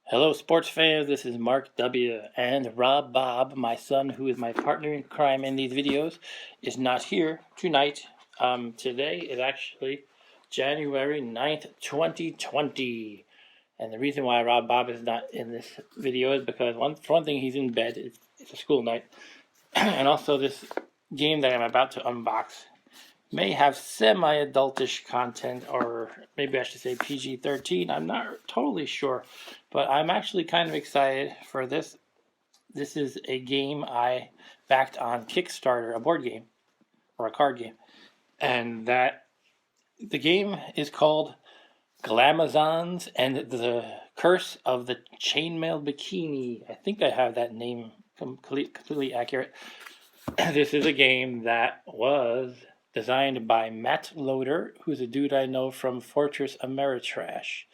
Hello, sports fans. This is Mark W. and Rob Bob, my son, who is my partner in crime in these videos, is not here tonight. Today is actually January 9th, 2020. And the reason why Rob Bob is not in this video is because, for one thing, he's in bed. It's a school night. And also, this game that I'm about to unbox may have semi-adultish content, or maybe I should say PG-13. I'm not totally sure, but I'm actually kind of excited for this. This is a game I backed on Kickstarter, a board game or a card game, and that the game is called Glamazons and the Curse of the Chainmail Bikini. I think I have that name completely accurate. This is a game that was designed by Matt Loader, who's a dude I know from Fortress Ameritrash,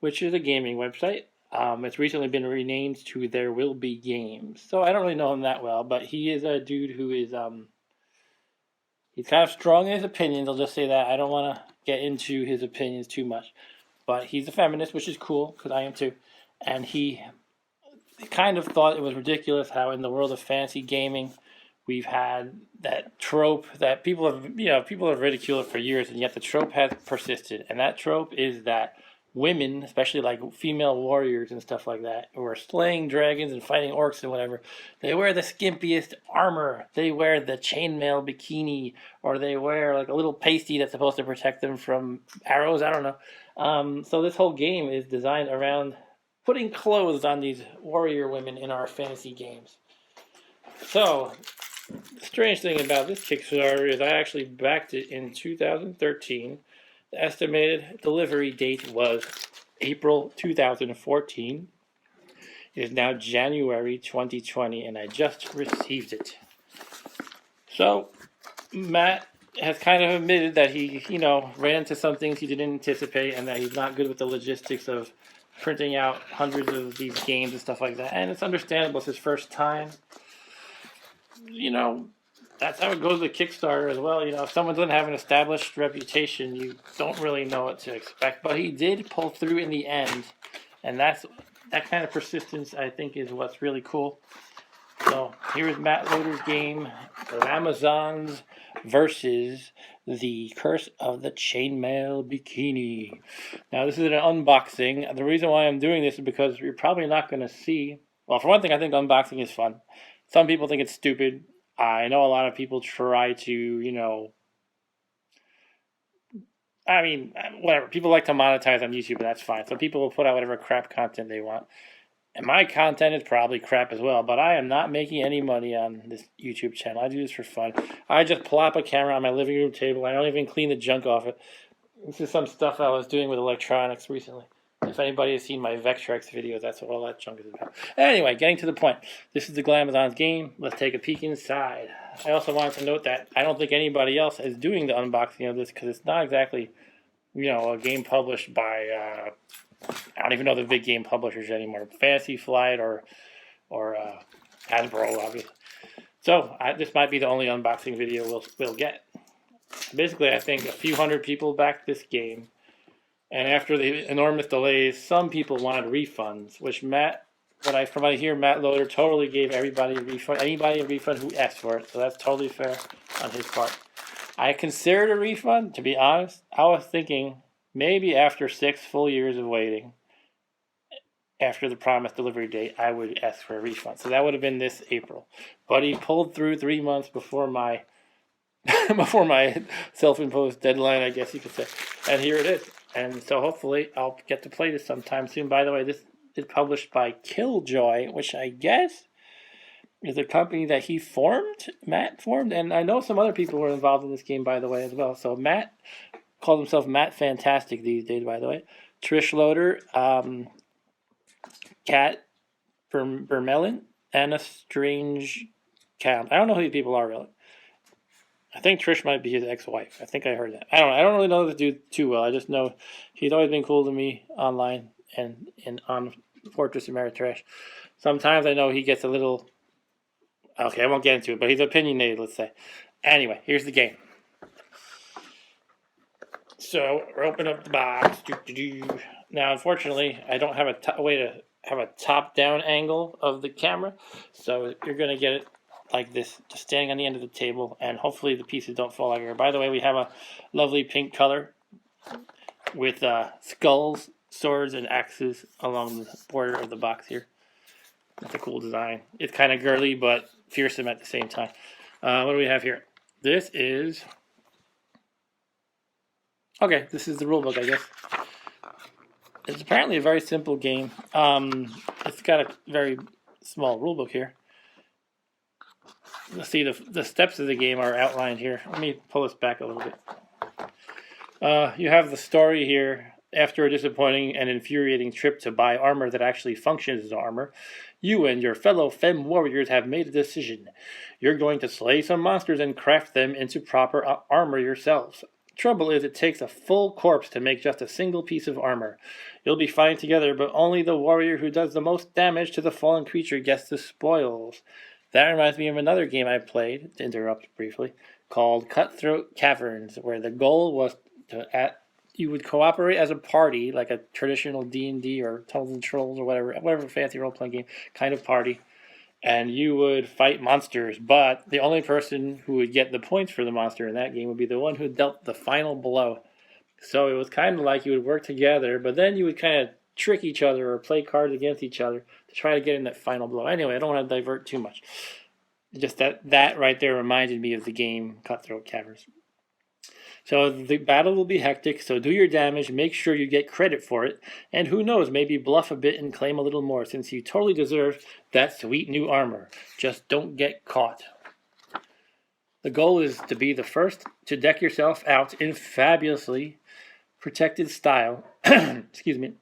which is a gaming website. It's recently been renamed to There Will Be Games. So I don't really know him that well, but he is a dude who is he's kind of strong in his opinions. I'll just say that. I don't want to get into his opinions too much. But he's a feminist, which is cool, because I am too. And he kind of thought it was ridiculous how in the world of fantasy gaming we've had that trope that people have ridiculed for years, and yet the trope has persisted. And that trope is that women, especially like female warriors and stuff like that, who are slaying dragons and fighting orcs and whatever, they wear the skimpiest armor. They wear the chainmail bikini, or they wear like a little pasty that's supposed to protect them from arrows. I don't know. So this whole game is designed around putting clothes on these warrior women in our fantasy games. So the strange thing about this Kickstarter is I actually backed it in 2013. The estimated delivery date was April 2014. It is now January 2020, and I just received it. So Matt has kind of admitted that he, ran into some things he didn't anticipate, and that he's not good with the logistics of printing out hundreds of these games and stuff like that. And it's understandable. It's his first time. That's how it goes with Kickstarter as well. If someone doesn't have an established reputation, you don't really know what to expect. But he did pull through in the end, and that kind of persistence, I think, is what's really cool. So here is Matt Loader's game, Amazons versus the Curse of the Chainmail Bikini. Now, this is an unboxing. The reason why I'm doing this is because you're probably not going to see. Well, for one thing, I think unboxing is fun. Some people think it's stupid. I know a lot of people try to, whatever. People like to monetize on YouTube, and that's fine. So people will put out whatever crap content they want. And my content is probably crap as well, but I am not making any money on this YouTube channel. I do this for fun. I just plop a camera on my living room table. I don't even clean the junk off it. This is some stuff I was doing with electronics recently. If anybody has seen my Vectrex videos, that's what all that junk is about. Anyway, getting to the point. This is the Glamazons game. Let's take a peek inside. I also wanted to note that I don't think anybody else is doing the unboxing of this, because it's not exactly, a game published by, I don't even know the big game publishers anymore. Fantasy Flight or Hasbro, obviously. So this might be the only unboxing video we'll get. Basically, I think a few hundred people backed this game. And after the enormous delays, some people wanted refunds, which from what I hear, Matt Loader totally gave everybody a refund, anybody a refund who asked for it. So that's totally fair on his part. I considered a refund, to be honest. I was thinking maybe after 6 full years of waiting, after the promised delivery date, I would ask for a refund. So that would have been this April. But he pulled through 3 months before my before my self-imposed deadline, I guess you could say. And here it is. And so hopefully I'll get to play this sometime soon. By the way, this is published by Killjoy, which I guess is a company that Matt formed. And I know some other people were involved in this game, by the way, as well. So Matt calls himself Matt Fantastic these days, by the way. Trish Loader, Kat Vermeulen, and a strange cat. I don't know who these people are, really. I think Trish might be his ex-wife. I think I heard that. I don't really know this dude too well. I just know he's always been cool to me online and on Fortress Ameritrash. Sometimes I know he gets a little... Okay, I won't get into it, but he's opinionated, let's say. Anyway, here's the game. So, we're opening up the box. Now, unfortunately, I don't have a way to have a top-down angle of the camera, so you're going to get it like this, just standing on the end of the table, and hopefully the pieces don't fall everywhere. By the way, we have a lovely pink color with skulls, swords, and axes along the border of the box here. That's a cool design. It's kind of girly, but fearsome at the same time. What do we have here? This is... Okay, this is the rulebook, I guess. It's apparently a very simple game. It's got a very small rulebook here. Let's see, the steps of the game are outlined here. Let me pull this back a little bit. You have the story here. After a disappointing and infuriating trip to buy armor that actually functions as armor, you and your fellow femme warriors have made a decision. You're going to slay some monsters and craft them into proper armor yourselves. Trouble is, it takes a full corpse to make just a single piece of armor. You'll be fighting together, but only the warrior who does the most damage to the fallen creature gets the spoils. That reminds me of another game I played, to interrupt briefly, called Cutthroat Caverns, where the goal was you would cooperate as a party, like a traditional D&D or Tunnels and Trolls or whatever fancy role-playing game kind of party, and you would fight monsters, but the only person who would get the points for the monster in that game would be the one who dealt the final blow. So it was kind of like you would work together, but then you would kind of trick each other or play cards against each other to try to get in that final blow. Anyway, I don't want to divert too much. Just that right there reminded me of the game Cutthroat Caverns. So the battle will be hectic, so do your damage, make sure you get credit for it, and who knows, maybe bluff a bit and claim a little more, since you totally deserve that sweet new armor. Just don't get caught. The goal is to be the first to deck yourself out in fabulously protected style, excuse me,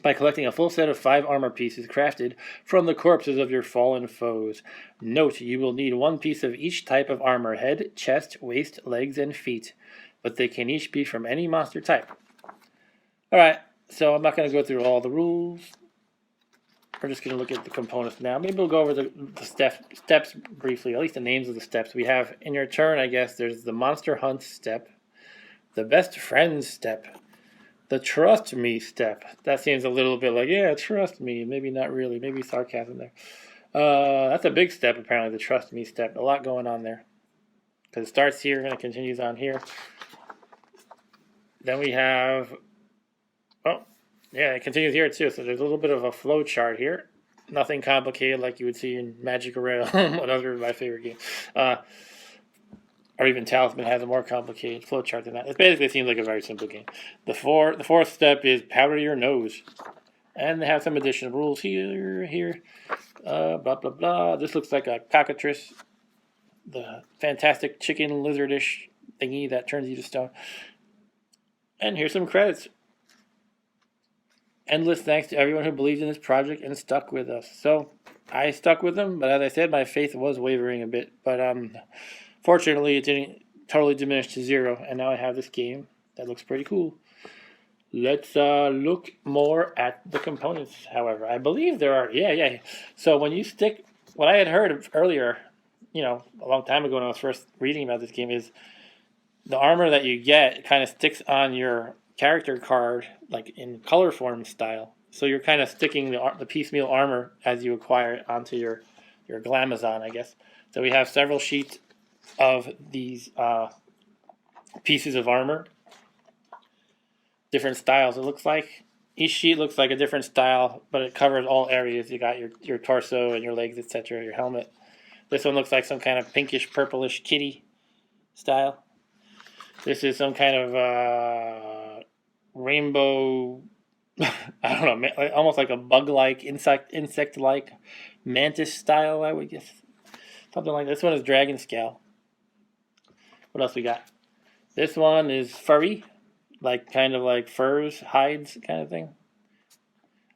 by collecting a full set of 5 armor pieces crafted from the corpses of your fallen foes. Note, you will need 1 piece of each type of armor: head, chest, waist, legs, and feet. But they can each be from any monster type. Alright, so I'm not going to go through all the rules. We're just going to look at the components now. Maybe we'll go over the steps briefly, at least the names of the steps. We have, in your turn, I guess, there's the Monster Hunt step, the Best Friends step, the Trust Me step. That seems a little bit like, yeah, trust me. Maybe not really. Maybe sarcasm there. That's a big step, apparently, the Trust Me step. A lot going on there. Because it starts here and it continues on here. Then we have, oh, yeah, it continues here too. So there's a little bit of a flow chart here. Nothing complicated like you would see in Magic Realm, another of my favorite games. Or even Talisman has a more complicated flow chart than that. It basically seems like a very simple game. The fourth step is powder your nose. And they have some additional rules here. Blah, blah, blah. This looks like a cockatrice. The fantastic chicken lizardish thingy that turns you to stone. And here's some credits. Endless thanks to everyone who believed in this project and stuck with us. So, I stuck with them, but as I said, my faith was wavering a bit. But fortunately, it didn't totally diminish to 0, and now I have this game that looks pretty cool. Let's look more at the components, however. I believe there are, yeah. So when you stick, what I had heard earlier, a long time ago when I was first reading about this game, is the armor that you get kind of sticks on your character card, like in color form style. So you're kind of sticking the piecemeal armor as you acquire it onto your Glamazon, I guess. So we have several sheets of these pieces of armor. Different styles, it looks like. Each sheet looks like a different style, but it covers all areas. You got your torso and your legs, etc., your helmet. This one looks like some kind of pinkish, purplish kitty style. This is some kind of rainbow, I don't know, almost like a bug-like, insect-like mantis style, I would guess. Something like this. This one is dragon scale. What else we got? This one is furry, kind of like furs, hides kind of thing.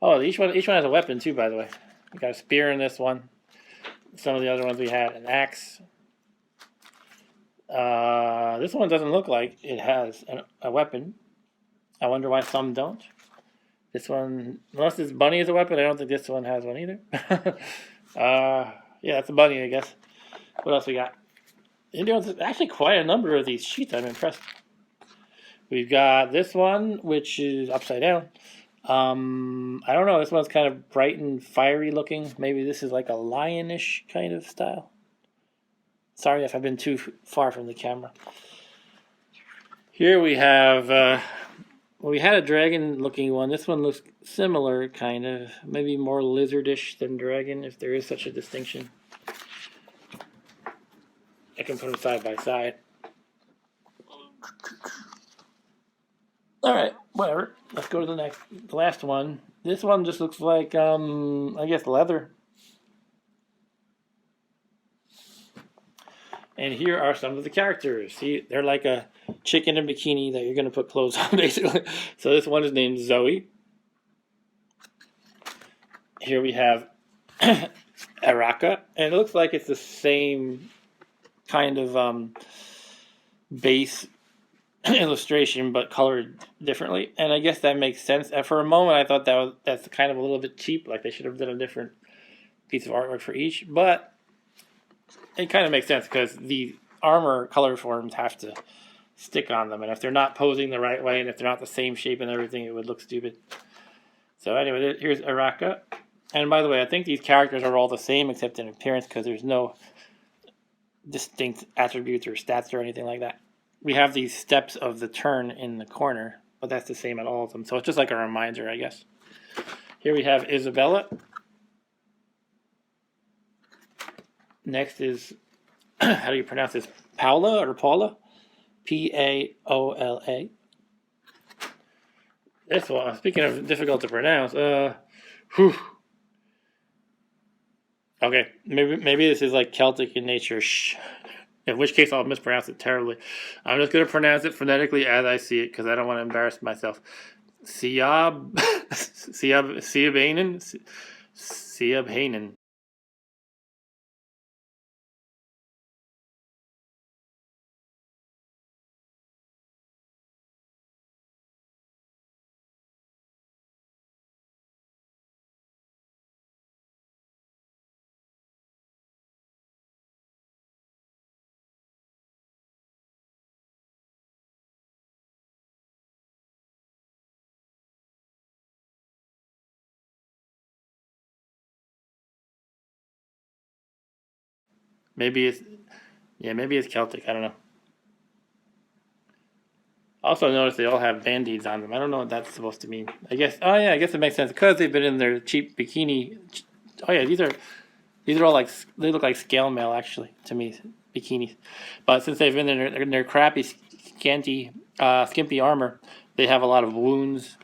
Oh, each one has a weapon too, by the way. We got a spear in this one. Some of the other ones we had, an axe. This one doesn't look like it has a weapon. I wonder why some don't. This one, unless this bunny is a weapon, I don't think this one has one either. Yeah, that's a bunny, I guess. What else we got? There's actually quite a number of these sheets. I'm impressed. We've got this one, which is upside down. I don't know. This one's kind of bright and fiery looking. Maybe this is like a lionish kind of style. Sorry if I've been too far from the camera. Here we have, well, we had a dragon looking one. This one looks similar, kind of. Maybe more lizardish than dragon, if there is such a distinction. I can put them side by side. Alright, whatever. Let's go to the last one. This one just looks like, I guess leather. And here are some of the characters. See, they're like a chicken in a bikini that you're going to put clothes on, basically. So this one is named Zoe. Here we have Araka. And it looks like it's the same kind of base illustration, but colored differently. And I guess that makes sense. And for a moment, I thought that's kind of a little bit cheap. Like they should have done a different piece of artwork for each. But it kind of makes sense because the armor color forms have to stick on them, and if they're not posing the right way and if they're not the same shape and everything, it would look stupid. So anyway, here's Araka. And by the way, I think these characters are all the same except in appearance because there's no distinct attributes or stats or anything like that. We have these steps of the turn in the corner, but that's the same at all of them. So it's just like a reminder, I guess. Here we have Isabella. Next is, how do you pronounce this? Paula or Paula? Paola. This one, speaking of difficult to pronounce, Okay, maybe this is like Celtic in nature. In which case I'll mispronounce it terribly. I'm just going to pronounce it phonetically as I see it because I don't want to embarrass myself. Siabhanen. Maybe it's Celtic. I don't know. Also notice they all have band-aids on them. I don't know what that's supposed to mean. I guess it makes sense because they've been in their cheap bikini. Oh yeah, these are all like, they look like scale mail actually to me, bikinis. But since they've been in their crappy, skimpy armor, they have a lot of wounds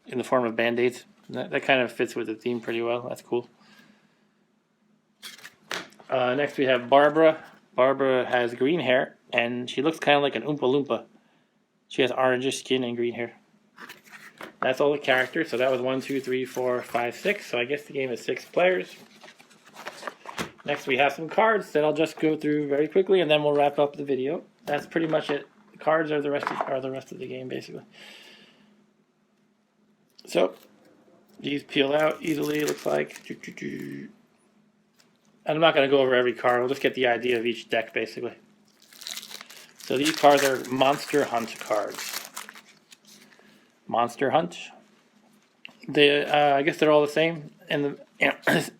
in the form of band-aids. That kind of fits with the theme pretty well. That's cool. Next we have Barbara. Barbara has green hair, and she looks kind of like an Oompa Loompa. She has orangish skin and green hair. That's all the characters. So that was 1, 2, 3, 4, 5, 6. So I guess the game is 6 players. Next we have some cards that I'll just go through very quickly, and then we'll wrap up the video. That's pretty much it. The cards are the rest of the game, basically. So these peel out easily, it looks like. I'm not going to go over every card. We'll just get the idea of each deck, basically. So these cards are Monster Hunt cards. Monster Hunt. I guess they're all the same. And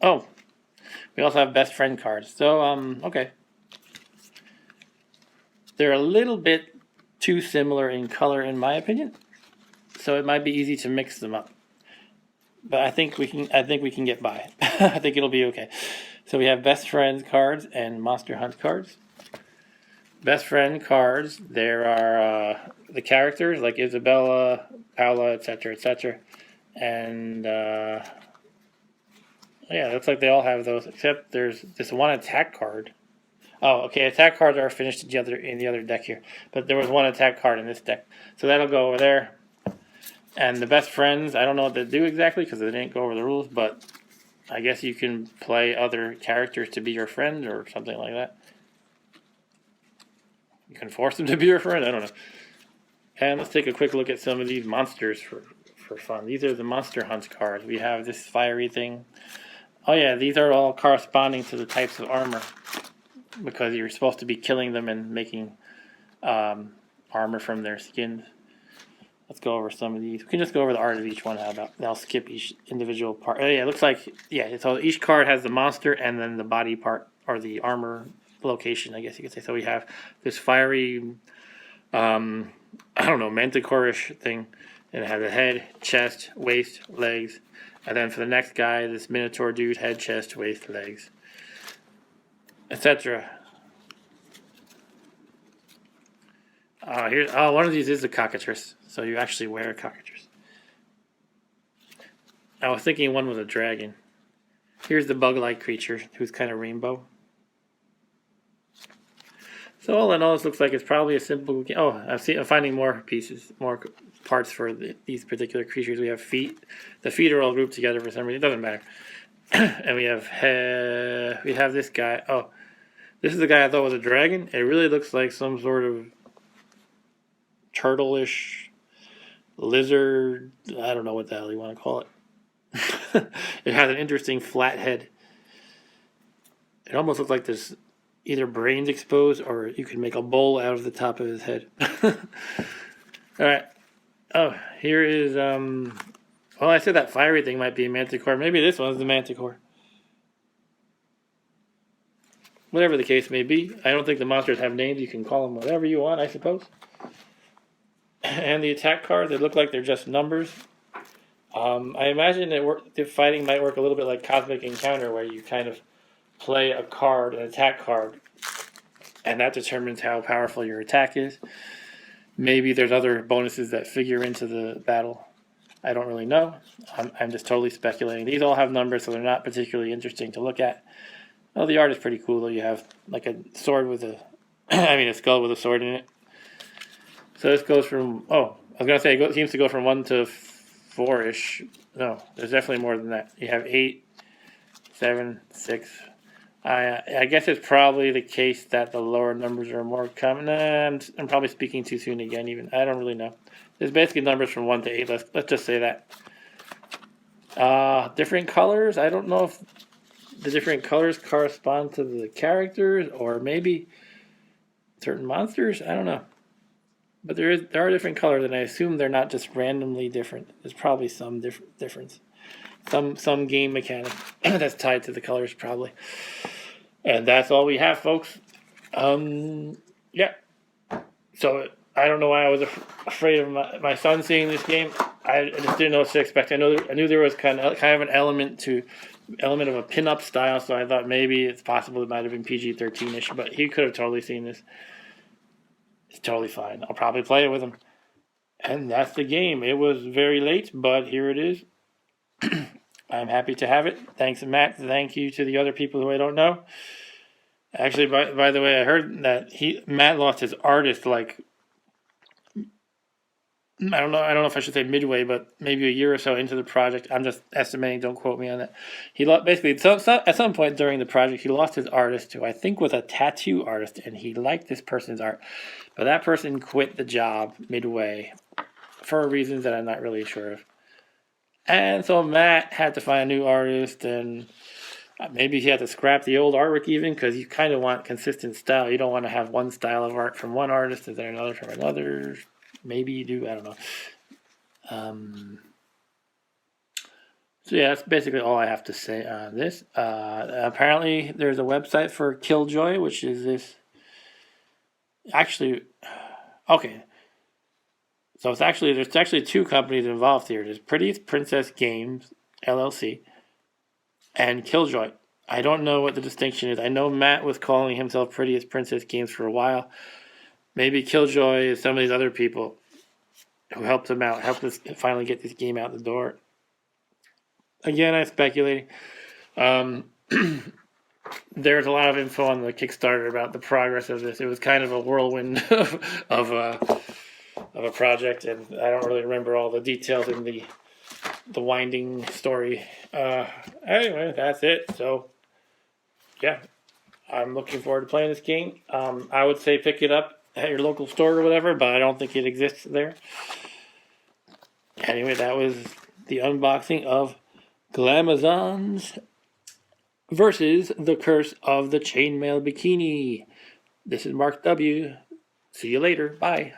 oh, we also have Best Friend cards. So okay, they're a little bit too similar in color, in my opinion. So it might be easy to mix them up. But I think we can get by. I think it'll be okay. So we have Best Friends cards and Monster Hunt cards. Best Friend cards, there are the characters like Isabella, Paula, etc., etc. And yeah, it looks like they all have those, except there's this one attack card. Oh, okay, attack cards are finished in the other deck here. But there was one attack card in this deck. So that'll go over there. And the Best Friends, I don't know what they do exactly because they didn't go over the rules, but I guess you can play other characters to be your friend or something like that. You can force them to be your friend, I don't know. And let's take a quick look at some of these monsters for fun. These are the Monster Hunt cards. We have this fiery thing. Oh yeah, these are all corresponding to the types of armor because you're supposed to be killing them and making armor from their skins. let's go over some of these. We can just go over the art of each one. How about? I'll skip each individual part. Oh yeah, it looks like, yeah. So each card has the monster and then the body part or the armor location, I guess you could say. So we have this fiery, I don't know, manticore-ish thing. And it has a head, chest, waist, legs. And then for the next guy, this minotaur dude, head, chest, waist, legs, etc. One of these is a cockatrice, so you actually wear a cockatrice. I was thinking one was a dragon. Here's the bug-like creature, who's kind of rainbow. So all in all, this looks like it's probably a simple game. Oh, I'm finding more pieces, more parts for these particular creatures. We have feet. The feet are all grouped together for some reason. It doesn't matter. And we have this guy. Oh, this is the guy I thought was a dragon. It really looks like some sort of turtle-ish lizard. I don't know what the hell you want to call it. It has an interesting flat head. It almost looks like there's either brains exposed or you can make a bowl out of the top of his head. All right. Oh, here is, well, I said that fiery thing might be a manticore. Maybe this one's the manticore. Whatever the case may be. I don't think the monsters have names. You can call them whatever you want, I suppose. And the attack cards, they look like they're just numbers. I imagine the fighting might work a little bit like Cosmic Encounter, where you kind of play a card, an attack card, and that determines how powerful your attack is. Maybe there's other bonuses that figure into the battle. I don't really know. I'm just totally speculating. These all have numbers, so they're not particularly interesting to look at. Oh, the art is pretty cool, though. You have like a sword with a, a skull with a sword in it. So this goes from, I was going to say, it seems to go from 1 to 4-ish. No, there's definitely more than that. You have 8, 7, 6. I guess it's probably the case that the lower numbers are more common. I'm probably speaking too soon again, even. I don't really know. There's basically numbers from 1 to 8. Let's just say that. Different colors. I don't know if the different colors correspond to the characters or maybe certain monsters. I don't know. But there are different colors, and I assume they're not just randomly different. There's probably some difference. Some game mechanic that's tied to the colors, probably. And that's all we have, folks. Yeah. So I don't know why I was afraid of my son seeing this game. I just didn't know what to expect. I knew there was kind of an element of a pin-up style, so I thought maybe it's possible it might have been PG-13-ish, but he could have totally seen this. It's totally fine. I'll probably play it with him. And that's the game. It was very late, but here it is. I'm happy to have it. Thanks, Matt. Thank you to the other people who I don't know. Actually, by the way, I heard that Matt lost his artist I don't know if I should say midway, but maybe a year or so into the project. I'm just estimating. Don't quote me on that. He basically at some point during the project, he lost his artist, who I think was a tattoo artist, and he liked this person's art, but that person quit the job midway for reasons that I'm not really sure of. And so Matt had to find a new artist, and maybe he had to scrap the old artwork even, because you kind of want consistent style. You don't want to have one style of art from one artist and then another from another. Maybe you do. I don't know. So yeah, that's basically all I have to say on this. Apparently, there's a website for Killjoy, which is this. Actually, okay. So there's actually two companies involved here. There's Prettiest Princess Games LLC and Killjoy. I don't know what the distinction is. I know Matt was calling himself Prettiest Princess Games for a while. Maybe Killjoy is some of these other people who helped him out, helped us finally get this game out the door. Again, I'm speculating. There's a lot of info on the Kickstarter about the progress of this. It was kind of a whirlwind of a project, and I don't really remember all the details in the winding story. Anyway, that's it. So, yeah, I'm looking forward to playing this game. I would say pick it up at your local store or whatever, but I don't think it exists there. Anyway, that was the unboxing of Glamazons versus The Curse of the Chainmail Bikini. This is Mark W. See you later. Bye.